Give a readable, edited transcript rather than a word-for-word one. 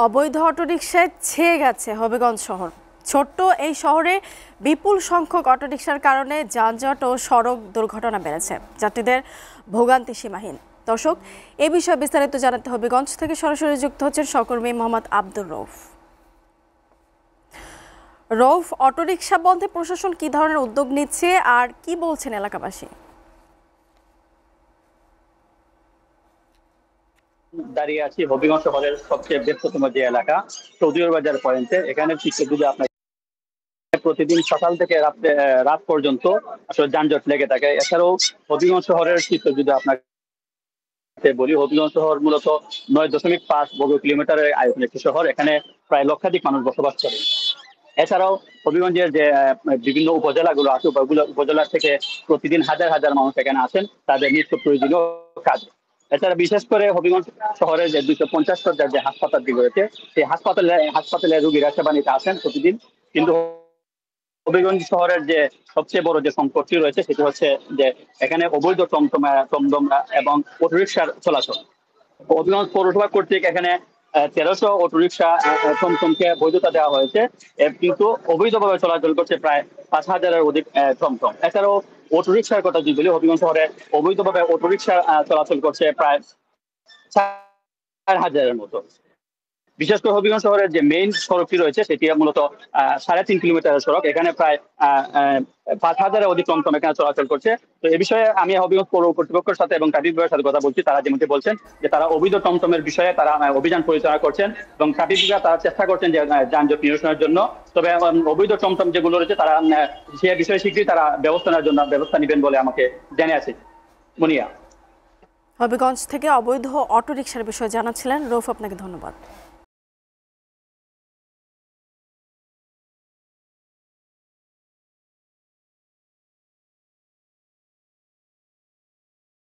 অবৈধ অটোরিকশায় ছেয়ে গেছে হবিগঞ্জ শহর। ছোট্ট এই শহরে বিপুল সংখ্যক অটোরিকশার কারণে যানজট ও সড়ক দুর্ঘটনা বেড়েছে, যাত্রীদের ভোগান্তি সীমাহীন। দর্শক, এ বিষয়ে বিস্তারিত জানাতে হবিগঞ্জ থেকে সরাসরি যুক্ত হচ্ছেন সহকর্মী মোহাম্মদ আব্দুর রউফ। রউফ, অটোরিকশা বন্ধে প্রশাসন কি ধরনের উদ্যোগ নিচ্ছে আর কি বলছেন এলাকাবাসী? দাঁড়িয়ে আছি হবিগঞ্জ শহরের সবচেয়ে ব্যস্ততম যে এলাকা চৌধুরী বাজার পয়েন্টে। এখানে যদি আপনার প্রতিদিন সকাল থেকে রাত পর্যন্ত আসলে যানজট লেগে থাকে। এছাড়াও হবিগঞ্জ শহরের চিত্র যদি আপনাকে বলি, হবিগঞ্জ শহর মূলত 9.5 বর্গ কিলোমিটারের আয়তন একটি শহর। এখানে প্রায় লক্ষাধিক মানুষ বসবাস করে। এছাড়াও হবিগঞ্জের যে বিভিন্ন উপজেলাগুলো আছে, উপজেলা থেকে প্রতিদিন হাজার হাজার মানুষ এখানে আসেন তাদের নিত্য প্রয়োজনীয় কাজ। এছাড়া বিশেষ করে হবিগঞ্জ শহরের যে 250 শয্যার যে হাসপাতালটি রয়েছে, সেই হাসপাতালে রোগীরা সেবা নিতে আসেন প্রতিদিন। কিন্তু হবিগঞ্জ শহরের যে সবচেয়ে বড় যে সংকটটি রয়েছে সেটি হচ্ছে যে এখানে অবৈধ টমটমা এবং অটোরিকশার চলাচল। হবিগঞ্জ পৌরসভা কর্তৃক এখানে 1300 অটোরিকশা টমটমকে বৈধতা দেওয়া হয়েছে, কিন্তু অবৈধভাবে চলাচল করছে প্রায় 5000-এর অধিক টমটম। এছাড়াও অটোরিকশার কথা যদি বলি, হবিগঞ্জ শহরে অবৈধভাবে অটোরিকশা চলাচল করছে প্রায় 4000-এর মতো। বিশেষ করে হবিগঞ্জ শহরের যে মেইন সড়কটি রয়েছে সেটি মূলত 3.5 কিলোমিটারের সড়ক। এখানে প্রায় 5000-এর অধিক টমটম এখানে চলাচল করছে। তো এই বিষয়ে আমি হবিগঞ্জ পৌর কর্তৃপক্ষের সাথে এবং ট্রাফিক বিভাগের সাথে কথা বলছি। তারা যেমনটি বলছেন যে তারা অবৈধ টমটমের বিষয়ে তারা অভিযান পরিচালনা করছেন এবং ট্রাফিক বিভাগ তারা চেষ্টা করছেন যে যানজট নিরসনের জন্য। তবে অবৈধ টমটম যেগুলো রয়েছে তারা সে বিষয়ে শীঘ্রই তারা ব্যবস্থা নেবেন বলে আমাকে জানিয়েছে। মুনিয়া, হবিগঞ্জ থেকে অবৈধ অটোরিকশার বিষয়ে জানাচ্ছিলেন রউফ, আপনাকে ধন্যবাদ।